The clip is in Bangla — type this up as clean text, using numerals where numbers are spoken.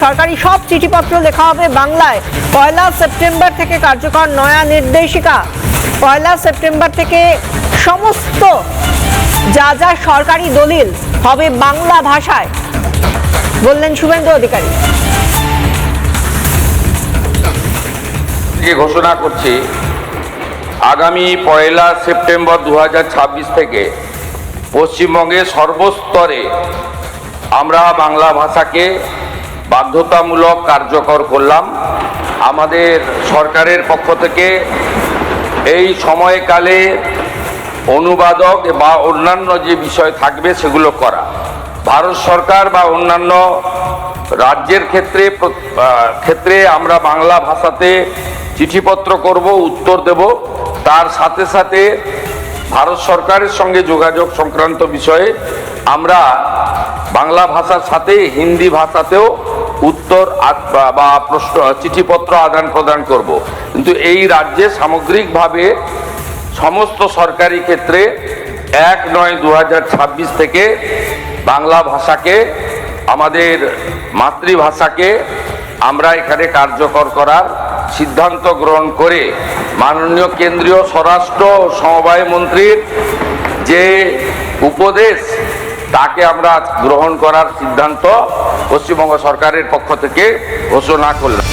সরকারি সব চিঠিপত্র লেখা হবে বাংলায়। 1 সেপ্টেম্বর থেকে কার্যকর নয়া নির্দেশিকা। 1 সেপ্টেম্বর থেকে সমস্ত যা সরকারি দলিল হবে বাংলা ভাষায়, বললেন শুভেন্দু অধিকারী। ঘোষণা করছি, আগামী 1 সেপ্টেম্বর 2026 থেকে পশ্চিমবঙ্গে সর্বস্তরে আমরা বাংলা ভাষাকে বাধ্যতামূলক কার্যকর করলাম। আমাদের সরকারের পক্ষ থেকে এই সময়কালে অনুবাদক বা অন্যান্য যে বিষয় থাকবে সেগুলো করা। ভারত সরকার বা অন্যান্য রাজ্যের ক্ষেত্রে আমরা বাংলা ভাষাতে চিঠিপত্র করব, উত্তর দেব। তার সাথে সাথে ভারত সরকারের সঙ্গে যোগাযোগ সংক্রান্ত বিষয়ে আমরা বাংলা ভাষার সাথে হিন্দি ভাষাতেও উত্তর বা প্রশ্ন চিঠিপত্র আদান প্রদান করব। কিন্তু এই রাজ্যে সামগ্রিকভাবে সমস্ত সরকারি ক্ষেত্রে 1/9/2026 থেকে বাংলা ভাষাকে, আমাদের মাতৃভাষাকে আমরা এখানে কার্যকর করার সিদ্ধান্ত গ্রহণ করে মাননীয় কেন্দ্রীয় স্বরাষ্ট্র ও সমবায় মন্ত্রীর যে উপদেশ তাকে আমরা গ্রহণ করার সিদ্ধান্ত পশ্চিমবঙ্গ সরকারের পক্ষ থেকে ঘোষণা করলাম।